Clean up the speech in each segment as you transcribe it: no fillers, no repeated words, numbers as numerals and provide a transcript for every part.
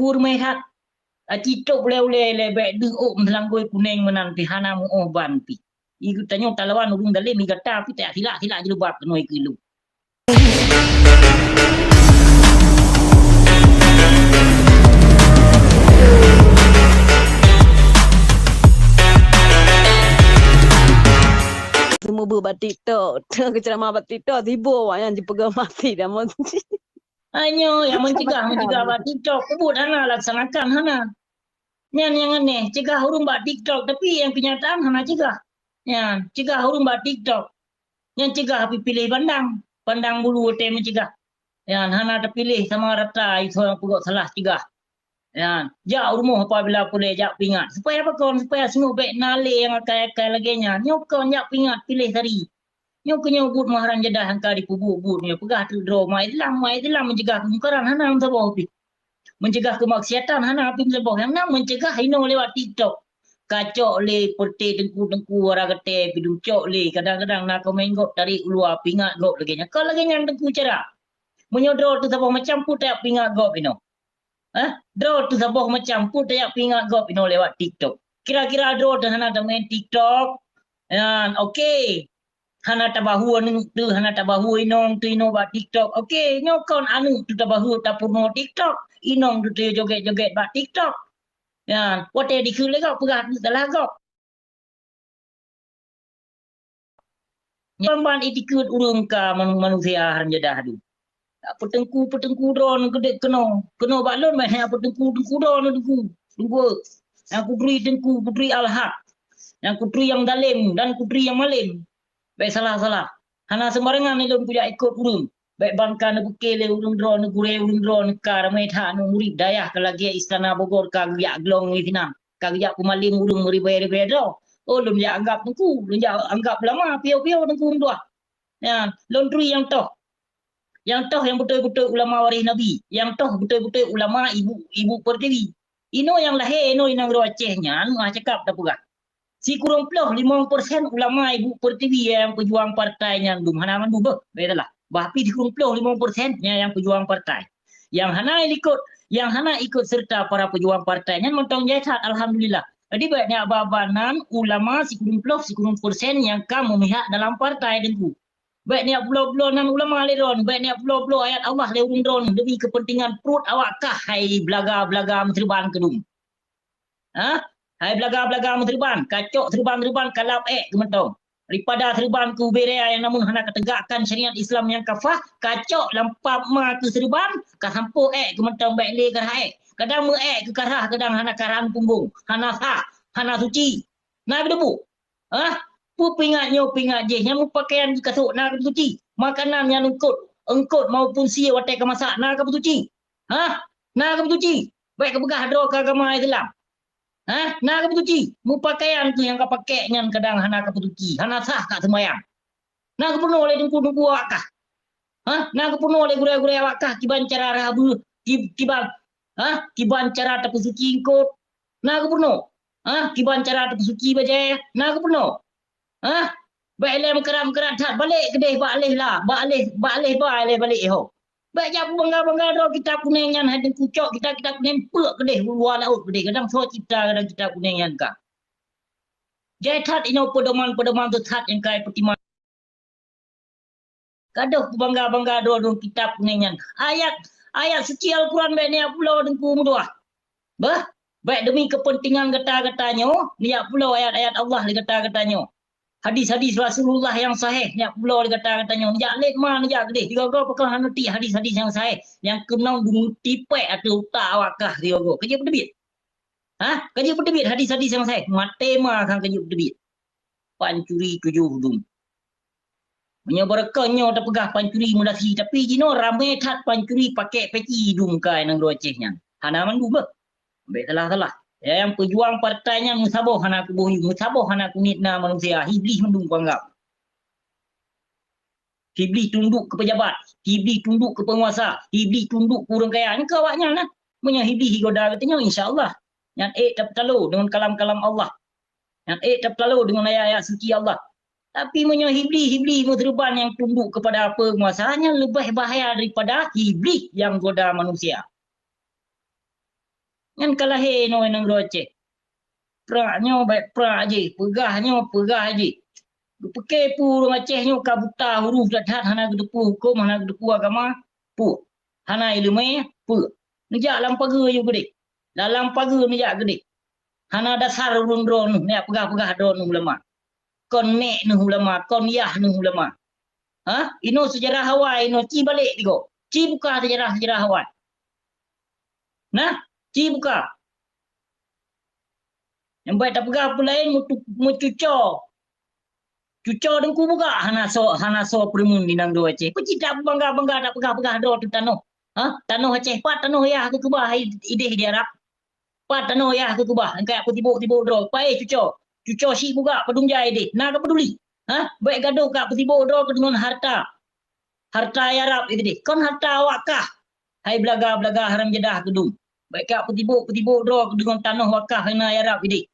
pur mehat TikTok boleh lebek de ok melanggoi kuning menan pi hana mu oh ban pi igu tanyo talawan urung dalim mi gata pi tak silak jelubab kenoi kilu semua buat TikTok ceramah buat TikTok tiba yang dipegang mati dah Anyo yang mencegah buat TikTok kebut hana laksanakan hana yang aneh cegah urung buat TikTok tapi yang kenyataan hana cegah ya cegah urung buat TikTok yang cegah pilih pandang bulu te mencegah ya hana terpilih sama rata itu yang pukul salah cegah ya jak rumah apabila boleh jak pingat supaya apa kawan supaya semua baik nale yang akai lagi nya nyokon jak pingat pilih tadi nyok nyobut maharan jedah angka di kubur nya pegah tu draw mai dalam mencegah kemungkaran hana sabah pi mencegah kemaksiatan hana pi sabah yang nak mencegah ino lewat TikTok kacok le perte tengku orang kete pidung cok le kadang-kadang nak menggok dari luar pingat gok lagi nya kalau lagi nya tengku cara menyodor tu sabah macam putak pingat gok pino draw tu sabah macam pun tak pingat gop ino lewat TikTok. Kira-kira draw tu hana tak main TikTok. Okey. Hana tabahu anu tu hana tabahu inong tu ino buat TikTok. Okey, nyokon anu tu tabahu tapurno TikTok. Inong tu joget-joget buat TikTok. Ya, wate dikul gop pegah tu salah gop. Nyamban itikut urung ka manusia haram jadah tu. Petengku drone gede kena balon mai petengku drone tunggu yang kudri al-haq yang kudri yang dalim dan kudri yang malim baik salah hana sembarangan ni lon punya ikut urung baik bangka ne bukele urung drone gure urung drone ka ramai tha nu murid dayah ka lagi istana Bogor ka giak glong ni fina ka giak kumalim urung ribai do lon ya anggap tengku lon ya anggap lama piau-piau tengku dua ya lon trui yang yang betul-betul ulama waris Nabi, yang betul-betul ulama ibu pertiwi. Ino yang lahir, ino yang Acehnya, cakap tak pegah. Si kurang peluh 5% ulama ibu pertiwi yang pejuang partainya dum hana man bubah, baiklah. Bahpi di kurang peluh 5% yang pejuang partai. Yang hana ikut serta para pejuang partainya mentong jahat alhamdulillah. Jadi banyak babanan ulama si kurang persen yang kamu memihak dalam partai dengku. Baik niat pulau-pulau nan ulama leron, baik niat pulau-pulau ayat Allah leung dron demi kepentingan perut awakkah hai belaga-belaga menterban kedung. Hai belaga-belaga menterban, kacok terban kalap kementong. Daripada terban ke berea yang namun hendak ketegakkan syariat Islam yang kafah, kacok lampap ma ke serban, kahampo kementong baik le karah kadang me ke karah, kadang hana karahan punggung, hana sah, hana suci. Nah berdebu. Pingat je yang pakaian di kasut nak bersuci makanan yang engkut maupun sia watai ke masak nak bersuci nak bersuci baik ke begah dro ke agama Islam nak bersuci pakaian tu yang kau pakai nyan kadang hana ke bersuci hana sah kat sembahyang nak penuh oleh dengku awakah nak penuh oleh gurau-gurau awakah kiban cara rabu kiban cara tak bersuci engkut nak penuh kiban cara tak bersuci baca nak penuh baik lem keram tat balik kedai balik balik ho baik jak bangga ro kita kuning yang hadin kucok kita kuning pek kedai luar laut kedai kadang so kadang kita kuning yang ka jai tat ino pedoman tu tat yang kai pertimbangan kadoh bangga ro kitab kuning yang ayat suci Al-Quran baik ni pulau dengku mudua baik demi kepentingan geta-getanyo niat pulau ayat-ayat Allah di geta-getanyo hadis-hadis Rasulullah yang sahih yang pulau kata-katanya jak lek man jak gede digogo pakal hanuti hadis-hadis yang sahih yang kenang bungu tipek atau tak awakah digogo kerja berdebit kerja berdebit hadis-hadis yang sahih matema kan kerja berdebit pancuri 7 hudung menyebarkannya tak pegah pancuri mudasi tapi jino ramai tat pancuri pakai peci hidung kai nang Acehnya hanaman dua baik salah yang pejuang partainya musabah hana kubuhi musabah hana kunitna manusia iblis mendung anggap iblis tunduk ke pejabat iblis tunduk ke penguasa iblis tunduk ke orang kaya ni kawaknya nah punya iblis goda katanya insyaallah yang tak terlalu dengan kalam-kalam Allah yang tak terlalu dengan ayat-ayat suci Allah tapi punya iblis muterban yang tunduk kepada penguasanya lebih bahaya daripada iblis yang goda manusia Ngan kalah he no nang roce. Praknya baik prak je, pegah je. Peke pu Aceh nyo kabuta huruf dat hana gedepu hukum hana gedepu agama pu. Hana ilmu pu. Nejak lam pagar yo gede. Dalam pagar nejak gede. Hana dasar urung drone ni pegah-pegah drone ulama. Kon nek nu ulama, kon yah nu ulama. Ha? Ino sejarah Hawaii ino ci balik tigo. Ci buka sejarah Hawaii. Nah, ci buka. Yang baik tak pegah pun lain mucucor. Cucor dengku buka hana so primun di nang do Aceh. Peci tak bangga tak pegah do tu tanoh. Ha? Tanoh Aceh pat tanoh ya aku kubah ideh di Arab. Pat tanoh ya aku kubah. Engkai aku tibuk do. Pai cucor. Cucor si buka pedung jai deh. Nak ke peduli. Ha? Baik gaduh kak petibuk do ke dengan harta. Harta Arab itu deh. Kon harta wakah. Hai belaga haram jedah gedung. Baik kak petibuk do ke dengan tanah wakah hana Arab ini.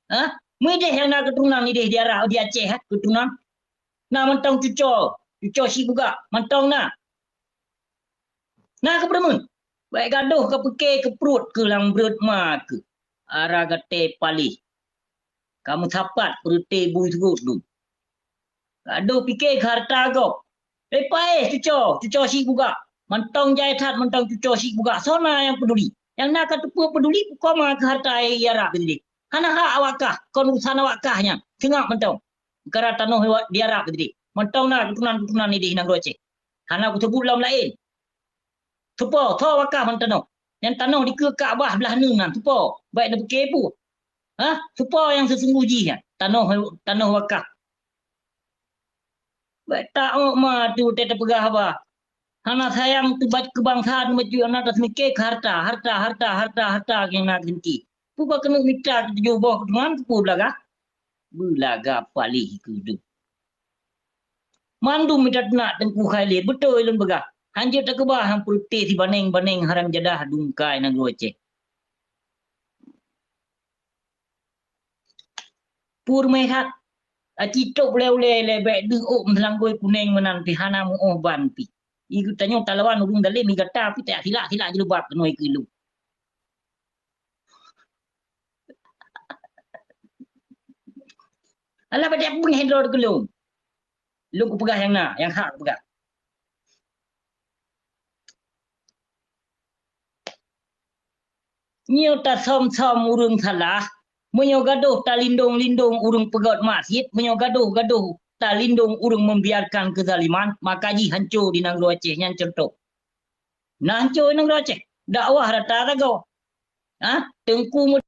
Ha? Mudah yang nak keturunan ni di Arab di Aceh ha? Keturunan. Nak mentang cucor si buka. Mentang nak. Nak ke permun. Baik gaduh ke peke ke perut ke lang berut ma ke. Arah gate pali. Kamu tapat perute bui segut tu. Gaduh fikir ke harta kau. Lepas cucor si buka. Mentang jaitat mentang cucor si buka. Sona yang peduli. Yang nak kata peduli kau mah ke harta Arab ini. Hana hak awakah, kon urusan awakahnya. Tengok mentong. Kara tanah di Arab tadi. Mentong nak keturunan ni di Hinang Aceh. Hana aku sebut lam lain. Tupo, tho awakah mentong. Yang tanah di ke Kaabah belah nan, tupo. Baik nak kepu. Ha? Tupo yang sesungguhnya. Tanah wakah. Baik tak ma tu tetap pegah apa. Hana sayang tu baca kebangsaan maju anak atas mikir harta yang nak ganti. Puka kena minta kita jubah keturunan kepu belaga palih kudu. Mandu minta nak tengku khalir betul ilmu begah. Hanjir tak kebah hampir si baneng haram jadah dungkai nang Aceh. Pur mehat citok le lebek du melang goi kuning menan pi hana mu ban pi. Iku tanyo talawan urung dalim mi gata pi tak silak jelubab kenoi kilu. Alah pada pun handle ke lu. Lu ku pegah yang nak, yang hak pegah. Nyo ta som urung salah. Menyo gaduh ta lindung urung pegat masjid, menyo gaduh ta lindung urung membiarkan kezaliman, maka ji hancur di nang Aceh nyan contoh. Nah hancur nang Aceh. Dakwah rata go. Ha? Tengku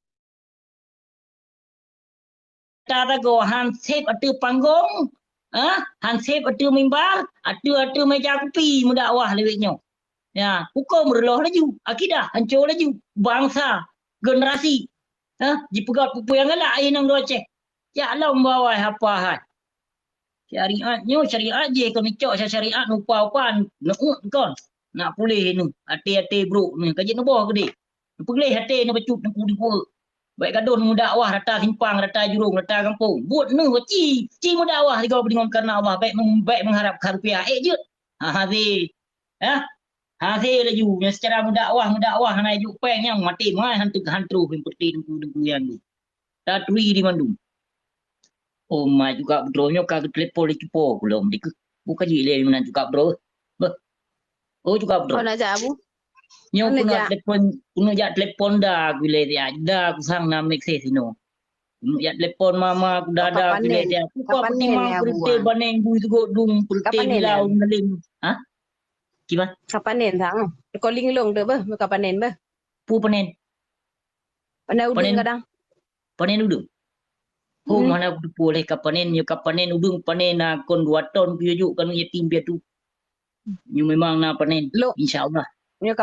go hansip atu panggung. Ha? Hansip atu mimbar, atu meja kopi mendakwah leweknya. Ya, hukum berloh laju, akidah hancur laju, bangsa, generasi. Ha? Dipegat pupu yang galak air nang Aceh. Ya Allah membawa apa hal. Syariat je kau micok syariat upan nak kon. Nak pulih nu, hati bro ni kaji nu boh gede. Pulih hati nu becut nu kudu. Baik gadon mu dakwah rata simpang, rata jurung, rata kampung. Buat nu ci mu dakwah di kau dengan karena Allah baik mengharap rupiah je. Ha hazi. Ha? Hazi laju yang secara mudakwah na juk peng yang mati mai hantu pemperti dengku yang tu. Tatui di Bandung. Oh mai juga bro-nya kagak telepon di cupo belum dik. Buka jile menan juga bro. Oh juga bro. Oh nak jabu. Nyo kuno jak telepon dah gule dia. Dah kusang na mekse sino. Kuno jak telepon mama ku dada gule dia. Ku apa timang perte baneng bu tu dung perte bilau nalim. Ha? Kiba? Kapanen thang. Calling long dah bah, kapanen bah. Pu panen. Pandai udung kadang. Panen udung. Oh mana boleh kapanen udung panen na kon 2 ton piujuk kan yatim piatu. Nyo memang na panen. Insyaallah. Nyo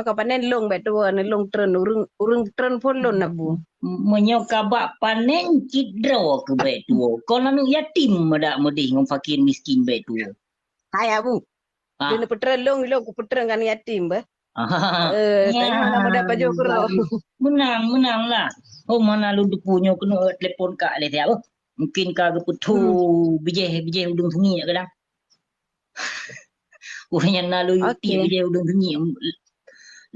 kapanen long betu ne long tren urung tren pun lon nak bu. Menyo kabak panen cidro ke betu. Kon anu yatim madak medih ngom fakir miskin betu. Hai bu. Dia petren long ku petren kan yatim bah. Tengok nama dapat baju kero. Menang lah. Oh mana lu punya kena telefon kak le dia. Mungkin kagak putu bijeh udung sungi kadang. Yang nalu yuti bijeh udung sungi.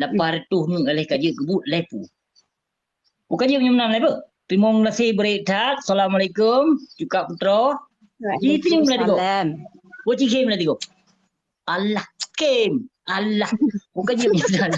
Lapar tu ni oleh kaji kebut lepu. Bukan je menyemnam lah, Bu. Terima kasih beredat. Assalamualaikum. Juga Putra. Itu yang boleh tengok. Waalaikumsalam. Buat game boleh tengok. Allah. Game. Allah. Bukan je menyemnam.